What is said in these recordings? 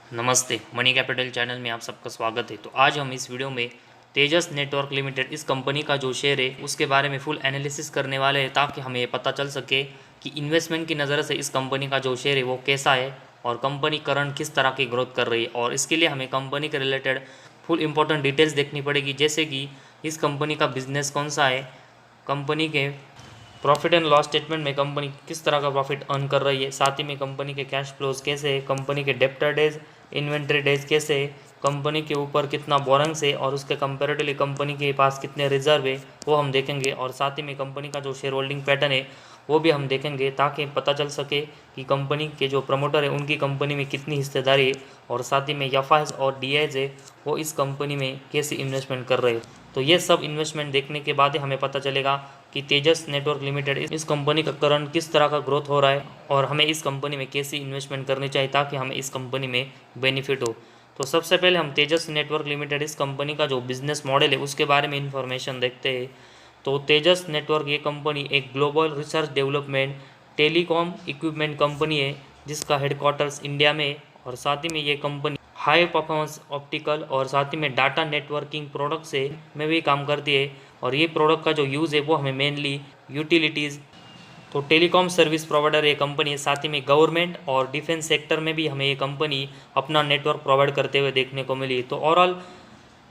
नमस्ते, money capital channel में आप सबका स्वागत है। तो आज हम इस वीडियो में तेजस नेटवर्क लिमिटेड इस कंपनी का जो शेयर है उसके बारे में फुल एनालिसिस करने वाले हैं, ताकि हमें ये पता चल सके कि इन्वेस्टमेंट की नज़र से इस कंपनी का जो शेयर है वो कैसा है और कंपनी करंट किस तरह की ग्रोथ कर रही है। और इसके लिए हमें कंपनी के रिलेटेड फुल इंपॉर्टेंट डिटेल्स देखनी पड़ेगी, जैसे कि इस कंपनी का बिजनेस कौन सा है, कंपनी के प्रॉफिट एंड लॉस स्टेटमेंट में कंपनी किस तरह का प्रॉफिट अर्न कर रही है, साथ ही में कंपनी के कैश फ्लोज कैसे है, कंपनी के डेप्टर डेज, इन्वेंट्री डेज कैसे है, कंपनी के ऊपर कितना बोरंग्स है और उसके कंपेरेटिवली कंपनी के पास कितने रिजर्व है वो हम देखेंगे। और साथ ही में कंपनी का जो शेयर होल्डिंग पैटर्न है वो भी हम देखेंगे, ताकि पता चल सके कि कंपनी के जो प्रमोटर है उनकी कंपनी में कितनी हिस्सेदारी है, और साथ ही में एफ और डी है वो इस कंपनी में कैसे इन्वेस्टमेंट कर रहे हैं। तो ये सब इन्वेस्टमेंट देखने के बाद ही हमें पता चलेगा कि तेजस नेटवर्क लिमिटेड इस कंपनी का करंट किस तरह का ग्रोथ हो रहा है और हमें इस कंपनी में कैसी इन्वेस्टमेंट करनी चाहिए ताकि हमें इस कंपनी में बेनिफिट हो। तो सबसे पहले हम तेजस नेटवर्क लिमिटेड इस कंपनी का जो बिजनेस मॉडल है उसके बारे में इंफॉर्मेशन देखते हैं। तो तेजस नेटवर्क ये कंपनी एक global research development telecom equipment company है जिसका हेडक्वार्टर्स इंडिया में है, और साथ ही में ये कंपनी हाई परफॉर्मेंस ऑप्टिकल और साथ ही में डाटा नेटवर्किंग प्रोडक्ट से में भी काम करती है। और ये प्रोडक्ट का जो यूज़ है वो हमें मेनली यूटिलिटीज़, तो टेलीकॉम सर्विस प्रोवाइडर ये कंपनी है, साथ ही में गवर्नमेंट और डिफेंस सेक्टर में भी हमें ये कंपनी अपना नेटवर्क प्रोवाइड करते हुए देखने को मिली। तो ओवरऑल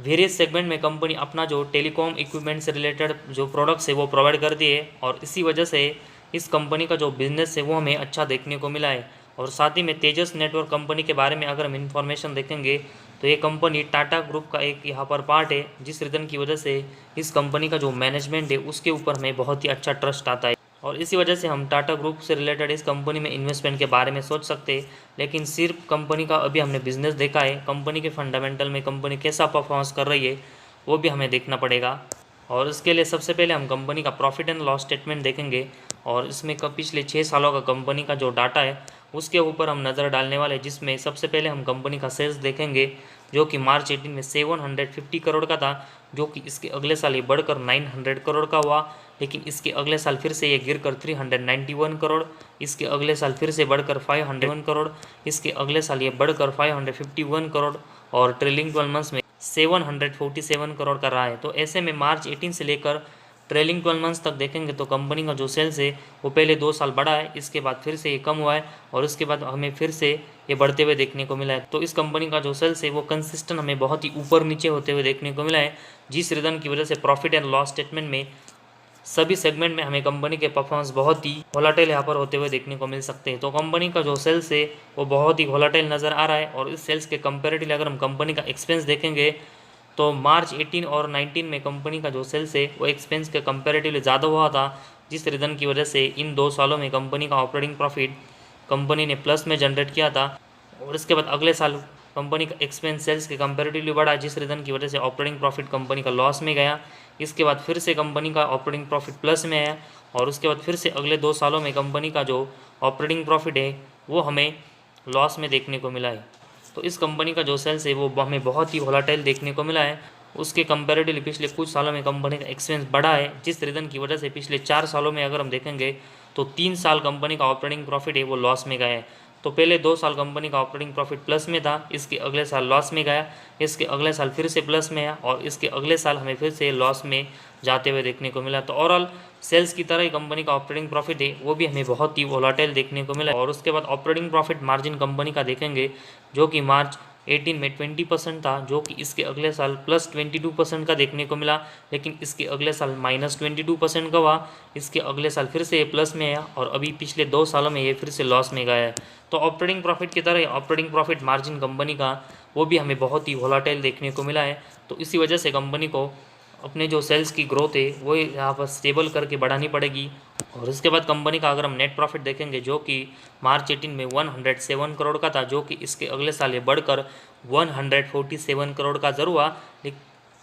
वेरियस सेगमेंट में कंपनी अपना जो टेलीकॉम इक्विपमेंट से रिलेटेड जो प्रोडक्ट्स है वो प्रोवाइड करती है, और इसी वजह से इस कंपनी का जो बिज़नेस है वो हमें अच्छा देखने को मिला है। और साथ ही में तेजस नेटवर्क कंपनी के बारे में अगर हम इन्फॉर्मेशन देखेंगे तो ये कंपनी टाटा ग्रुप का एक यहाँ पर पार्ट है, जिस रीज़न की वजह से इस कंपनी का जो मैनेजमेंट है उसके ऊपर हमें बहुत ही अच्छा ट्रस्ट आता है, और इसी वजह से हम टाटा ग्रुप से रिलेटेड इस कंपनी में इन्वेस्टमेंट के बारे में सोच सकते हैं। लेकिन सिर्फ कंपनी का अभी हमने बिजनेस देखा है, कंपनी के फंडामेंटल में कंपनी कैसा परफॉर्मेंस कर रही है वो भी हमें देखना पड़ेगा। और इसके लिए सबसे पहले हम कंपनी का प्रॉफिट एंड लॉस स्टेटमेंट देखेंगे, और इसमें पिछले 6 सालों का कंपनी का जो डाटा है उसके ऊपर हम नज़र डालने वाले, जिसमें सबसे पहले हम कंपनी का सेल्स देखेंगे जो कि मार्च 18 में 750 करोड़ का था, जो कि इसके अगले साल ये बढ़कर 900 करोड़ का हुआ। लेकिन इसके अगले साल फिर से ये गिरकर 391 करोड़, इसके अगले साल फिर से बढ़कर 501 करोड़, इसके अगले साल ये बढ़कर 551 करोड़, और ट्रेलिंग 12 मंथ्स में 747 करोड़ का रहा है। तो ऐसे में मार्च 18 से लेकर ट्रेलिंग 12 मंथ्स तक देखेंगे तो कंपनी का जो सेल्स है वो पहले 2 साल बढ़ा है, इसके बाद फिर से ये कम हुआ है, और उसके बाद हमें फिर से ये बढ़ते हुए देखने को मिला है। तो इस कंपनी का जो सेल्स है वो कंसिस्टेंट हमें बहुत ही ऊपर नीचे होते हुए देखने को मिला है, जिस रीज़न की वजह से प्रॉफिट एंड लॉस स्टेटमेंट में सभी सेगमेंट में हमें कंपनी के परफॉर्मेंस बहुत ही वोलाटाइल यहाँ पर होते हुए देखने को मिल सकते हैं। तो कंपनी का जो सेल्स है वो बहुत ही वोलाटाइल नज़र आ रहा है, और इस सेल्स के कंपेरेटिवली अगर हम कंपनी का एक्सपेंस देखेंगे तो मार्च 18 और 19 में कंपनी का जो सेल्स है वो एक्सपेंस के कंपेरेटिवली ज़्यादा हुआ था, जिस रीज़न की वजह से इन 2 सालों में कंपनी का ऑपरेटिंग प्रॉफिट कंपनी ने प्लस में जनरेट किया था, और इसके बाद अगले साल कंपनी का एक्सपेंस सेल्स के कंपेरेटिवली बढ़ा, जिस रीज़न की वजह से ऑपरेटिंग प्रॉफिट कंपनी का लॉस में गया। इसके बाद फिर से कंपनी का ऑपरेटिंग प्रॉफिट प्लस में आया, और उसके बाद फिर से अगले 2 सालों में कंपनी का जो ऑपरेटिंग प्रॉफिट है वो हमें लॉस में देखने को मिला है। तो इस कंपनी का जो सेल्स है वो हमें बहुत ही वोलाटाइल देखने को मिला है। उसके कंपेरेटिवली पिछले कुछ सालों में कंपनी का एक्सपेंस बढ़ा है, जिस रीज़न की वजह से पिछले 4 सालों में अगर हम देखेंगे तो 3 साल कंपनी का ऑपरेटिंग प्रॉफिट है वो लॉस में गया है। तो पहले 2 साल कंपनी का ऑपरेटिंग प्रॉफिट प्लस में था, इसके अगले साल लॉस में गया, इसके अगले साल फिर से प्लस में आया, और इसके अगले साल हमें फिर से लॉस में जाते हुए देखने को मिला। तो ओवरऑल सेल्स की तरह ही कंपनी का ऑपरेटिंग प्रॉफिट है वो भी हमें बहुत ही वोलाटाइल देखने को मिला। और उसके बाद ऑपरेटिंग प्रॉफिट मार्जिन कंपनी का देखेंगे जो कि मार्च 18 में 20% था, जो कि इसके अगले साल प्लस 22% का देखने को मिला, लेकिन इसके अगले साल माइनस 22% का हुआ, इसके अगले साल फिर से ये प्लस में आया, और अभी पिछले 2 सालों में ये फिर से लॉस में गया है। तो ऑपरेटिंग प्रॉफिट की तरह ऑपरेटिंग प्रॉफिट मार्जिन कंपनी का वो भी हमें बहुत ही वोलाटाइल देखने को मिला है। तो इसी वजह से कंपनी को अपने जो सेल्स की ग्रोथ है वो यहाँ पर स्टेबल करके बढ़ानी पड़ेगी। और इसके बाद कंपनी का अगर हम नेट प्रॉफिट देखेंगे जो कि मार्च 18 में 107 करोड़ का था, जो कि इसके अगले साल ये बढ़कर 147 करोड़ का ज़रूर हुआ,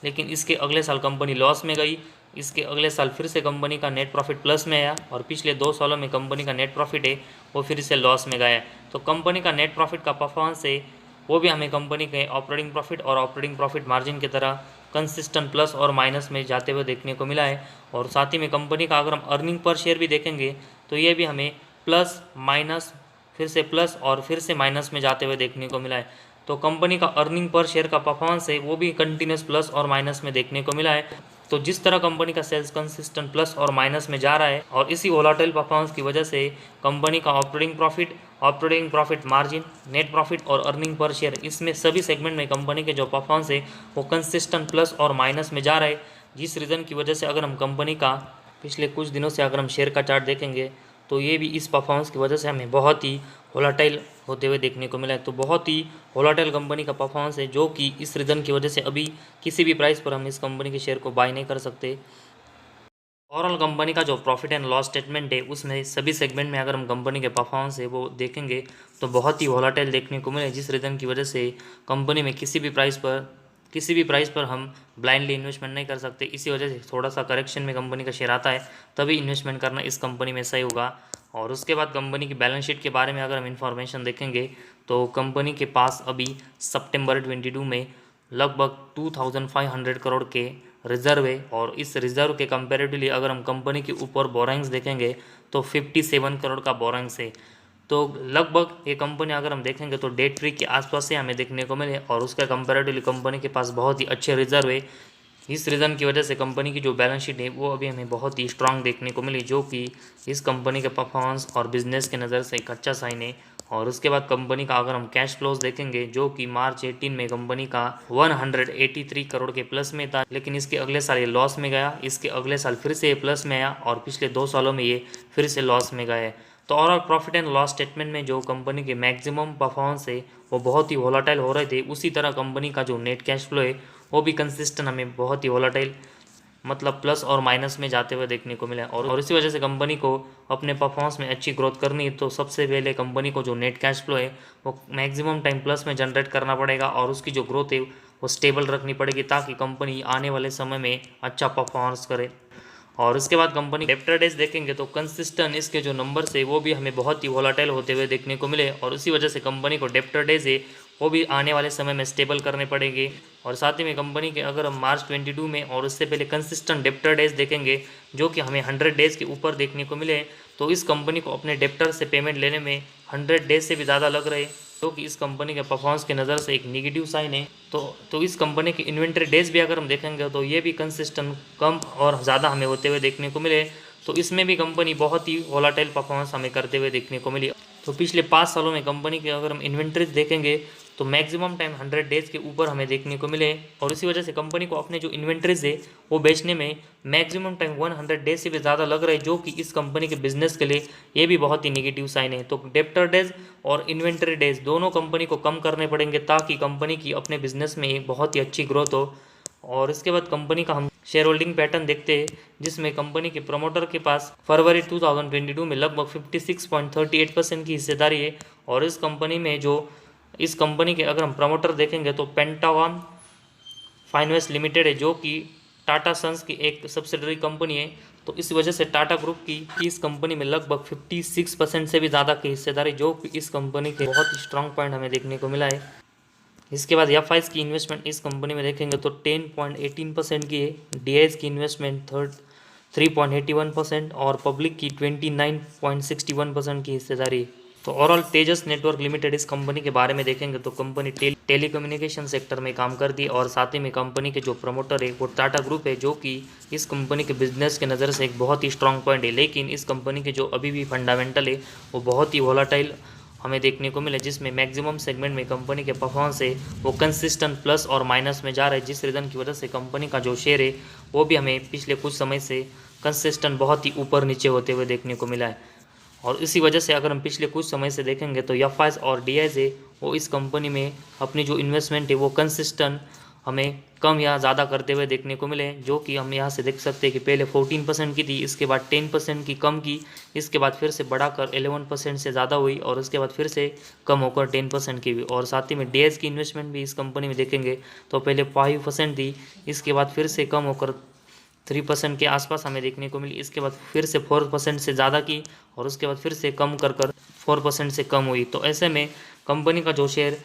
लेकिन इसके अगले साल कंपनी लॉस में गई। इसके अगले साल फिर से कंपनी का नेट प्रॉफिट प्लस में आया, और पिछले 2 सालों में कंपनी का नेट प्रॉफिट है वो फिर से लॉस में गया। तो कंपनी का नेट प्रॉफिट का परफॉर्मेंस है वो भी हमें कंपनी के ऑपरेटिंग प्रॉफिट और ऑपरेटिंग प्रॉफिट मार्जिन की तरह कंसिस्टेंट प्लस और माइनस में जाते हुए देखने को मिला है। और साथ ही में कंपनी का अगर हम अर्निंग पर शेयर भी देखेंगे तो ये भी हमें प्लस माइनस फिर से प्लस और फिर से माइनस में जाते हुए देखने को मिला है। तो कंपनी का अर्निंग पर शेयर का परफॉर्मेंस है वो भी कंटिन्यूस प्लस और माइनस में देखने को मिला है। तो जिस तरह कंपनी का सेल्स कंसिस्टेंट प्लस और माइनस में जा रहा है और इसी वोलाटाइल परफॉर्मेंस की वजह से कंपनी का operating profit margin, net profit और अर्निंग पर शेयर, इसमें सभी सेगमेंट में कंपनी के जो परफॉर्मेंस है वो कंसिस्टेंट प्लस और माइनस में जा रहा है। जिस रीज़न की वजह से अगर हम कंपनी का पिछले कुछ दिनों से अगर हम शेयर का चार्ट देखेंगे तो ये भी इस परफॉर्मेंस की वजह से हमें बहुत ही वोलाटाइल होते हुए देखने को मिला है। तो बहुत ही वोलाटाइल कंपनी का परफॉर्मेंस है, जो कि इस रीज़न की वजह से अभी किसी भी प्राइस पर हम इस कंपनी के शेयर को बाय नहीं कर सकते। ओवरऑल कंपनी का जो प्रॉफिट एंड लॉस स्टेटमेंट है उसमें सभी सेगमेंट में अगर हम कंपनी के परफॉर्मेंस है वो देखेंगे तो बहुत ही वोलाटाइल देखने को मिले, जिस रीज़न की वजह से कंपनी में किसी भी प्राइस पर हम ब्लाइंडली इन्वेस्टमेंट नहीं कर सकते। इसी वजह से थोड़ा सा करेक्शन में कंपनी का शेयर आता है तभी इन्वेस्टमेंट करना इस कंपनी में सही होगा। और उसके बाद कंपनी की बैलेंस शीट के बारे में अगर हम इंफॉर्मेशन देखेंगे तो कंपनी के पास अभी सितंबर 22 में लगभग 2500 करोड़ के रिजर्व है। और इस रिजर्व के कंपेरेटिवली अगर हम कंपनी के ऊपर बोरेंग्स देखेंगे तो 57 करोड़ का बोरेंग्स है। तो लगभग ये कंपनी अगर हम देखेंगे तो डेट फ्री के आसपास से हमें देखने को मिले और उसका कंपेरेटिवली कंपनी के पास बहुत ही अच्छे रिजर्व है। इस रीज़न की वजह से कंपनी की जो बैलेंस शीट है वो अभी हमें बहुत ही स्ट्रांग देखने को मिली, जो कि इस कंपनी के परफॉर्मेंस और बिजनेस के नज़र से एक अच्छा साइन है। और उसके बाद कंपनी का अगर हम कैश फ्लोज देखेंगे जो कि मार्च 18 में कंपनी का 183 करोड़ के प्लस में था, लेकिन इसके अगले साल ये लॉस में गया, इसके अगले साल फिर से ये प्लस में आया और पिछले 2 सालों में ये फिर से लॉस में गया है। तो overall profit and loss statement में जो कंपनी के मैक्सिमम परफॉर्मेंस है वो बहुत ही वोलाटाइल हो रहे थे, उसी तरह कंपनी का जो नेट कैश फ्लो है वो भी कंसिस्टेंट हमें बहुत ही वोलाटाइल मतलब प्लस और माइनस में जाते हुए देखने को मिला। और इसी वजह से कंपनी को अपने परफॉर्मेंस में अच्छी ग्रोथ करनी है तो सबसे पहले कंपनी को जो नेट कैश फ्लो है वो मैक्सिमम टाइम प्लस में जनरेट करना पड़ेगा और उसकी जो ग्रोथ है वो स्टेबल रखनी पड़ेगी ताकि कंपनी आने वाले समय में अच्छा परफॉर्मेंस करे। और उसके बाद कंपनी डेप्टर डेज देखेंगे तो कंसिस्टेंट इसके जो नंबर्स है वो भी हमें बहुत ही वोलाटाइल होते हुए देखने को मिले और उसी वजह से कंपनी को डेप्टर डेज है वो भी आने वाले समय में स्टेबल करने पड़ेंगे। और साथ ही में कंपनी के अगर हम मार्च 22 में और उससे पहले कंसिस्टेंट डेप्टर डेज देखेंगे जो कि हमें 100 डेज़ के ऊपर देखने को मिले, तो इस कंपनी को अपने डेप्टर से पेमेंट लेने में 100 डेज से भी ज़्यादा लग रहे, जो कि इस कंपनी के परफॉर्मेंस की नज़र से एक निगेटिव साइन है। तो इस कंपनी के इन्वेंट्री डेज भी अगर हम देखेंगे तो ये भी कंसिस्टेंट कम और ज़्यादा हमें होते हुए देखने को मिले, तो इसमें भी कंपनी बहुत ही वोलाटाइल परफॉर्मेंस हमें करते हुए देखने को मिली। तो पिछले 5 सालों में कंपनी के अगर हम इन्वेंट्रीज देखेंगे तो मैक्सिमम टाइम 100 डेज़ के ऊपर हमें देखने को मिले और इसी वजह से कंपनी को अपने जो इन्वेंट्रीज है वो बेचने में मैक्सिमम टाइम 100 डेज से भी ज़्यादा लग रहा है, जो कि इस कंपनी के बिजनेस के लिए ये भी बहुत ही नेगेटिव साइन है। तो डेप्टर डेज और इन्वेंट्री डेज दोनों कंपनी को कम करने पड़ेंगे ताकि कंपनी की अपने बिजनेस में एक बहुत ही अच्छी ग्रोथ हो। और इसके बाद कंपनी का हम शेयर होल्डिंग पैटर्न देखते हैं जिसमें कंपनी के प्रमोटर के पास फरवरी 2022 में लगभग 56.38% की हिस्सेदारी है। और इस कंपनी के अगर हम प्रमोटर देखेंगे तो पेंटागन फाइनेंस लिमिटेड है, जो कि टाटा सन्स की एक सब्सिडरी कंपनी है। तो इस वजह से टाटा ग्रुप की इस कंपनी में लगभग 56% से भी ज़्यादा की हिस्सेदारी, जो कि इस कंपनी के बहुत ही स्ट्रांग पॉइंट हमें देखने को मिला है। इसके बाद एफ की इन्वेस्टमेंट इस कंपनी में देखेंगे तो 10.18% की है, डी की इन्वेस्टमेंट 3.81% और पब्लिक की 29.61% की हिस्सेदारी है। तो ओवरऑल तेजस नेटवर्क लिमिटेड इस कंपनी के बारे में देखेंगे तो कंपनी टेलीकम्युनिकेशन सेक्टर में काम करती है और साथ ही में कंपनी के जो प्रमोटर है वो टाटा ग्रुप है, जो कि इस कंपनी के बिजनेस के नज़र से एक बहुत ही स्ट्रांग पॉइंट है। लेकिन इस कंपनी के जो अभी भी फंडामेंटल है वो बहुत ही वोलाटाइल हमें देखने को मिले, जिसमें मैक्सिमम सेगमेंट में कंपनी के परफॉर्मेंस है वो कंसिस्टेंट प्लस और माइनस में जा रहा है, जिस रीज़न की वजह से कंपनी का जो शेयर है वो भी हमें पिछले कुछ समय से कंसिस्टेंट बहुत ही ऊपर नीचे होते हुए देखने को मिला है। और इसी वजह से अगर हम पिछले कुछ समय से देखेंगे तो एफ और डी है वो इस कंपनी में अपनी जो इन्वेस्टमेंट है वो कंसिस्टेंट हमें कम या ज़्यादा करते हुए देखने को मिले, जो कि हम यहाँ से देख सकते हैं कि पहले 14% की थी, इसके बाद 10% की कम की, इसके बाद फिर से बढ़ाकर 11% से ज़्यादा हुई और उसके बाद फिर से कम होकर 10% की हुई। और साथ ही में डी की इन्वेस्टमेंट भी इस कंपनी में देखेंगे तो पहले 5% थी, इसके बाद फिर से कम होकर 3% के आसपास हमें देखने को मिली, इसके बाद फिर से 4% से ज़्यादा की और उसके बाद फिर से कम कर 4% से कम हुई। तो ऐसे में कंपनी का जो शेयर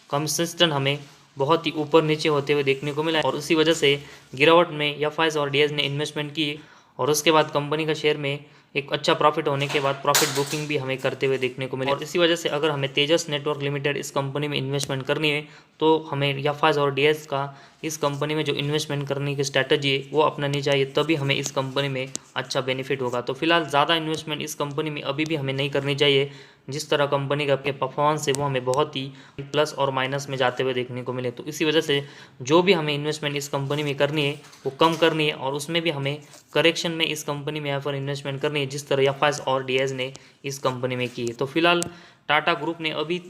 कंसिस्टेंट हमें बहुत ही ऊपर नीचे होते हुए देखने को मिला और उसी वजह से गिरावट में एफ और डी ने इन्वेस्टमेंट की और उसके बाद कंपनी का शेयर में एक अच्छा प्रॉफिट होने के बाद प्रॉफिट बुकिंग भी हमें करते हुए देखने को मिले। और इसी वजह से अगर हमें तेजस नेटवर्क लिमिटेड इस कंपनी में इन्वेस्टमेंट करनी है तो हमें याफाज और डीएस का इस कंपनी में जो इन्वेस्टमेंट करने की स्ट्रैटेजी है वो अपनानी चाहिए, तभी हमें इस कंपनी में अच्छा बेनिफिट होगा। तो फिलहाल ज़्यादा इन्वेस्टमेंट इस कंपनी में अभी भी हमें नहीं करनी चाहिए। जिस तरह कंपनी का परफॉर्मेंस है वो हमें बहुत ही प्लस और माइनस में जाते हुए देखने को मिले। तो इसी वजह से जो भी हमें इन्वेस्टमेंट इस कंपनी में करनी है वो कम करनी है, और उसमें भी हमें करेक्शन में इस कंपनी में यहाँ पर इन्वेस्टमेंट करनी है जिस तरह याफाज और डीएस ने इस कंपनी में की है। तो फिलहाल टाटा ग्रुप ने अभी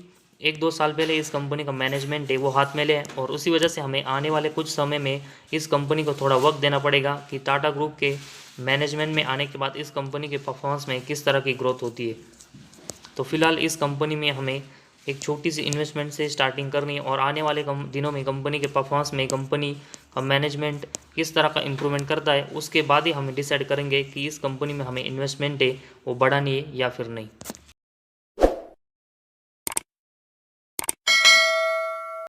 1-2 साल पहले इस कंपनी का मैनेजमेंट है वो हाथ में ले, और उसी वजह से हमें आने वाले कुछ समय में इस कंपनी को थोड़ा वक्त देना पड़ेगा कि टाटा ग्रुप के मैनेजमेंट में आने के बाद इस कंपनी के परफॉर्मेंस में किस तरह की ग्रोथ होती है। तो फिलहाल इस कंपनी में हमें एक छोटी सी इन्वेस्टमेंट से स्टार्टिंग करनी है, और आने वाले दिनों में कंपनी के परफॉर्मेंस में कंपनी का मैनेजमेंट किस तरह का इम्प्रूवमेंट करता है उसके बाद ही हमें डिसाइड करेंगे कि इस कंपनी में हमें इन्वेस्टमेंट है वो बढ़ानी है या फिर नहीं।